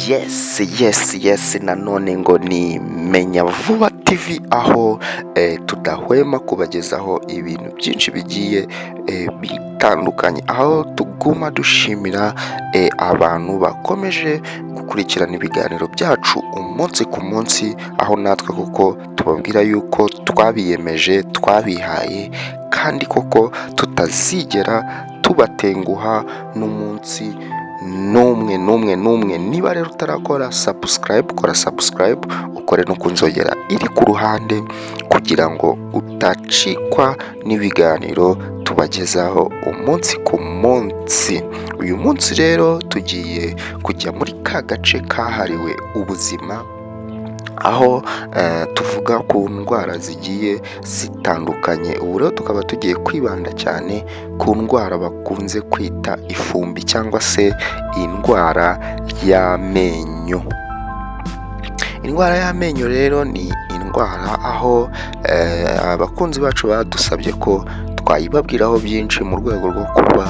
Yes, nanone ngo ni Menya Vuba TV, aho tudahwema kubagezaho ibintu byinshi bigiye bitandukanye, aho tuguma dushimira abantu bakomeje gukurikirana ibiganiro byacu umunsi ku munsi, aho natwe kuko tubabwira yuko twabiyemeje, twabihaye, kandi koko tutazigera tubatenguha n'umunsi n'umwe. Niba rero utarakora subscribe, kora subscribe, ukore no kunzogera iri ku ruhande kugira ngo utacikwa n'ibiganiro tubagezaho umunsi ku munsi. Uyu munsi rero tugiye kujya muri ka gace kahariwe ubuzima, aho tuvuga ku ndwara zigiye zitandukanye. Ubu rero tukaba tugiye kwibanda cyane ku ndwara bakunze kwita ifumbi cyangwa se indwara y'amenyo. Indwara y'amenyo rero ni indwara aho abakunzi bacu badusabye ko twayibabwiraho byinshi mu rwego rwo kuba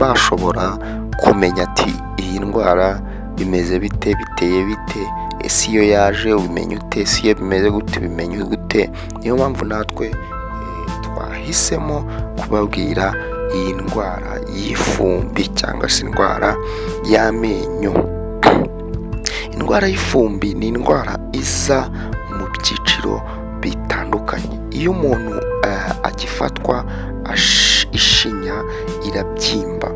bashobora kumenya ati iyi ndwara bimeze bite, biteye bite, ese iyo yaje ubimenya ute, ese iyo bimeze gute ubimenya gute. Niyo mpamvu natwe twahisemo kubabwira iyi ndwara y'ifumbi cyangwa se indwara y'amenyo. Indwara y'ifumbi ni indwara iza mu byiciro bitandukanye. Iyo umuntu agifatwa, ishinya irabyimba,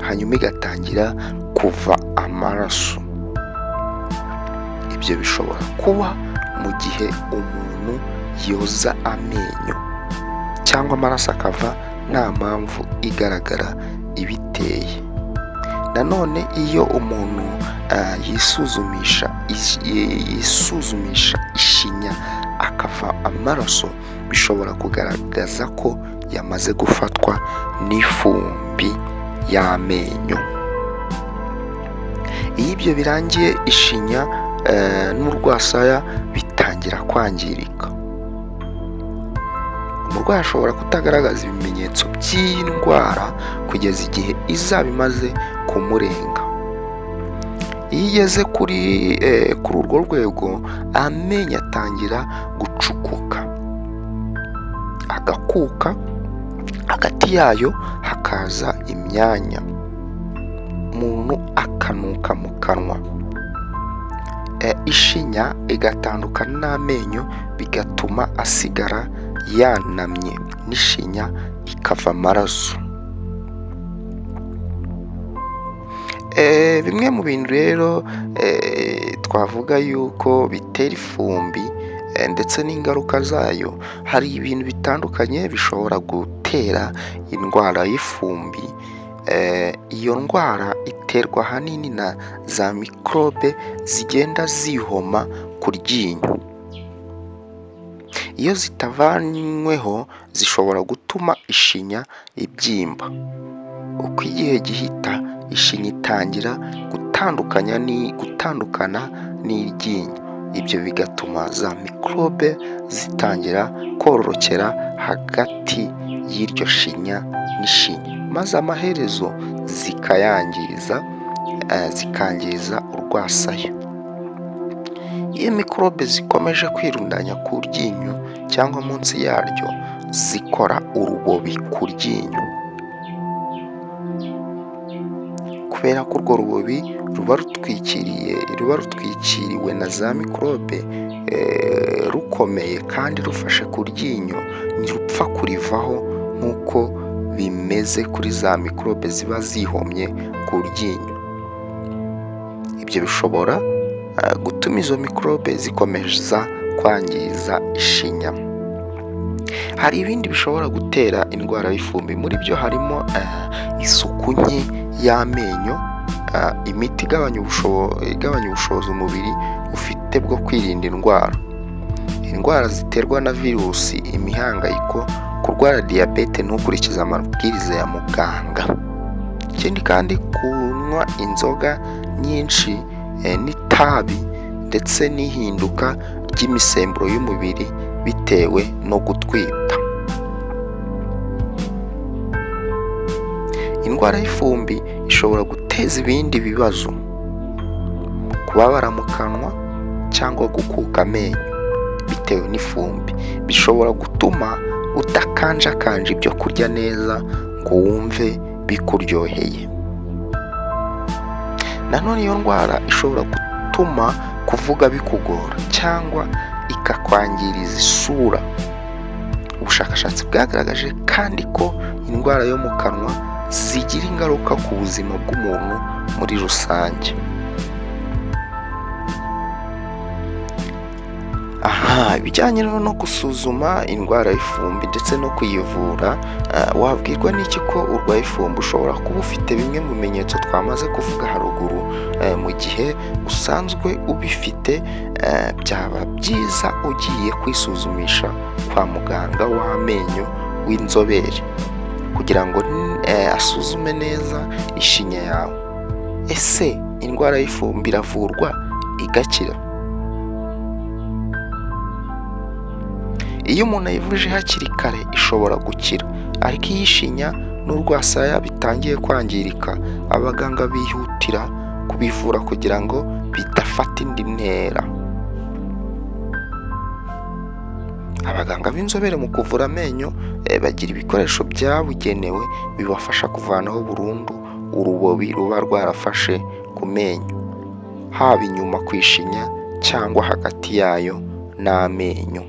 hanyuma igatangira kuva amaraso. Ibyo bishobora kuba mu gihe umuntu yoza amenyo cyangwa amaraso akava nta mpamvu igaragara ibiteye. Nanone iyo umuntu yisuzumisha ishinya akava amaraso, bishobora kugaragaza ko yamaze gufatwa n'ifumbi y'amenyo. Iyo ibyo birangiye, ishinya n'urwasaya bitangira kwangirika. Umurwayi ashobora kutagaragaza ibimenyetso by'iyi ndwara kugeza igihe izaba imaze kumurenga. Iyo igeze kuri urwo rwego, amenyo atangira gucukuka, agakuka, hagati yayo hakaza imyanya, umuntu akanuka mu kanwa. Ishinya igatandukana n'amenyo, bigatuma asigara yanamye, n'ishinya ikava amaraso. Bimwe mu bintu rero twavuga yuko bitera ifumbi ndetse n'ingaruka zayo, hari ibintu bitandukanye bishobora gutera indwara y'ifumbi. Iyo ndwara iterwa ahanini na za mikorobe zigenda zihoma ku ryinyo. Iyo zitavanyweho zishobora gutuma ishinya ibyimba. Uko igihe gihita, ishinya itangira gutandukana n'iryinyo. Ibyo bigatuma za mikorobe zitangira kororokera hagati y'iryo shinya n'ishinya, maze amaherezo zikangiza urwasaya. Iyo mikorobe zikomeje kwirundanya ku ryinyo cyangwa munsi yaryo, zikora urubobi ku ryinyo. Kubera ko urwo rubobi ruba rutwikiriwe na za mikorobe, rukomeye kandi rufashe ku ryinyo, ntirupfa kurivaho nk'uko bimeze kuri za mikorobe ziba zihomye ku ryinyo. Ibyo bishobora gutuma izo mikorobe zikomeza kwangiza ishinya. Hari ibindi bishobora gutera indwara y'ifumbi, muri byo harimo isuku nke y'amenyo, imiti igabanya ubushobozi umubiri ufite bwo kwirinda indwara ziterwa na virusi, imihangayiko, kurwara diyabete ntukurikize amabwiriza ya muganga. Ikindi kandi, kunywa inzoga nyinshi n'itabi, ndetse n'ihinduka ry'imisemburo y'umubiri bitewe no gutwita. Indwara y'ifumbi ishobora guteza ibindi bibazo kubabara mu kanwa cyangwa gukuka amenyo bitewe n'ifumbi. Bishobora gutuma udakanjakanja ibyo kurya neza ngo wumve bikuryoheye. Nanone iyo ndwara ishobora gutuma kuvuga bikugora cyangwa ikakwangiriza isura. Ubushakashatsi bwagaragaje kandi ko indwara yo mu kanwa zigira ingaruka ku buzima bw'umuntu muri rusange. Ibijyanye no gusuzuma indwara y'ifumbi ndetse no kuyivura, wabwirwa n'iki ko urwaye ifumbi? Ushobora kuba ufite bimwe mu bimenyetso twamaze kuvuga haruguru. Mu gihe usanzwe ubifite, byaba byiza ugiye kwisuzumisha kwa muganga w'amenyo w'inzobere kugira ngo asuzume neza ishinya yawe. Ese indwara y'ifumbi iravurwa igakira? Iyo umuntu ayivuje hakiri kare ishobora gukira, ariko iyo ishinya n'urwasaya bitangiye kwangirika, abaganga bihutira kubivura kugira ngo bidafata indi ntera. Abaganga b'inzobere mu kuvura amenyo bagira ibikoresho byabugenewe bibafasha kuvanaho burundu urubobi ruba rwarafashe ku menyo, haba inyuma ku ishinya cyangwa hagati yayo n'amenyo.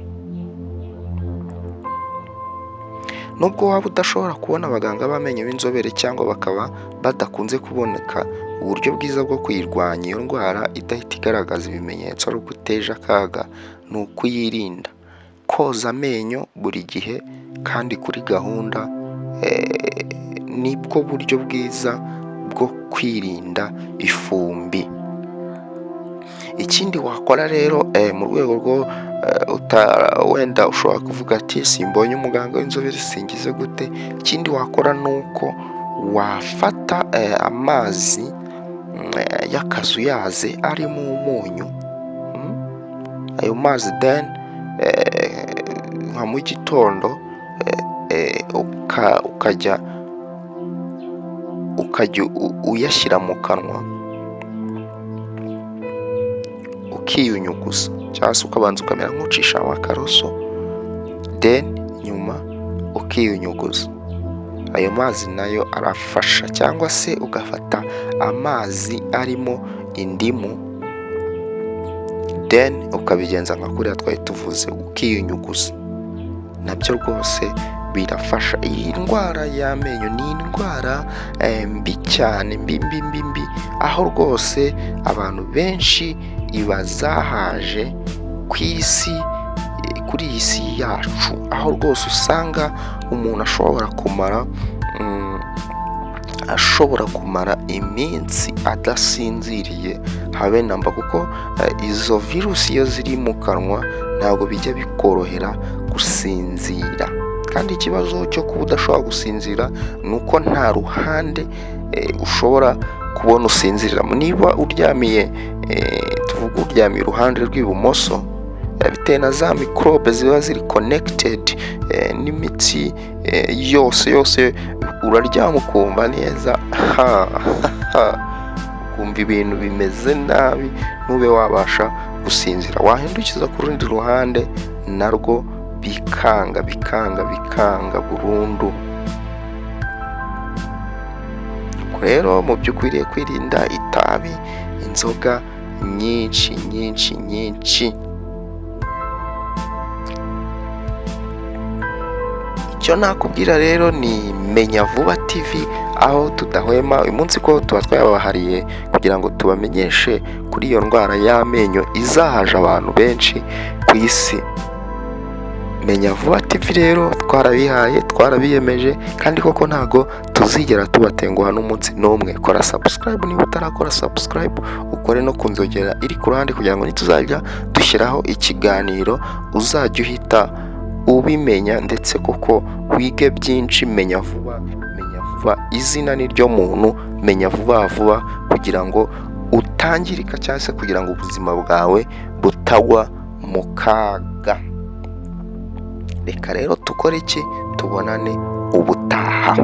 Nubwo waba udashobora kubona abaganga b'amenyo b'inzobere cyangwa bakaba badakunze kuboneka, uburyo bwiza bwo kuyirwanya iyo ndwara idahita igaragaza ibimenyetso ari uko iteje akaga ni ukuyirinda. Koza amenyo buri gihe kandi kuri gahunda nibwo buryo bwiza bwo kwirinda ifumbi. Ikindi wakora rero mu rwego rwo wenda ushobora kuvuga ati simbonye umuganga w'inzobere singize gute, ikindi wakora ni uko wafata amazi y'akazuyaze arimo umunyu, ayo mazi then nka mu gitondo ukajya uyashyira mu kanwa ukiyunyuguza, cyangwa se ukabanza ukamera nk'ucishamo akaroso then nyuma ukiyunyuguza. Ayo mazi nayo arafasha, cyangwa se ugafata amazi arimo indimu then ukabigenza nka kuriya twari tuvuze ukiyunyuguza, nabyo rwose birafasha. Iyi ndwara y'amenyo ni indwara mbi cyane, mbi, aho rwose abantu benshi ibazahaje ku isi, kuri iyi si yacu, aho rwose usanga umuntu ashobora kumara iminsi adasinziriye habe namba, kuko izo virusi iyo ziri mu kanwa ntabwo bijya bikorohera gusinzira. Kandi ikibazo cyo kuba udashobora gusinzira ni uko nta ruhande ushobora kubona usinziriramo. Niba uryamiye uryamiye uruhande rw'ibumoso, bitewe na za mikorobe ziba ziri connected n'imitsi yose, uraryama ukumva neza, ukumva ibintu bimeze nabi, ntube wabasha gusinzira. Wahindukiza ku rundi ruhande narwo bikanga burundu. Rero mu byo ukwiriye kwirinda itabi, inzoga nyinshi. Icyo nakubwira rero ni Menya Vuba TV, aho tudahwema uyu munsi ko tuba twabahariye kugira ngo tubamenyeshe kuri iyo ndwara y'amenyo izahaje abantu benshi ku isi. Menya Vuba TV rero twarabiyemeje, kandi koko ntago tuzigera tubatenguha n'umunsi n'umwe. Kora subscribe niba utarakora subscribe, ukore no kunzogera iri ku ruhande kugira ngo nituzajya dushyiraho ikiganiro uzajya uhita ubimenya, ndetse koko wige byinshi. Menya Vuba, izina ni ryo muntu. Menya vuba kugira ngo utangirika, cyangwa se kugira ngo ubuzima bwawe butagwa mu kaga. Reka rero tukore iki? Tubonane ubutaha.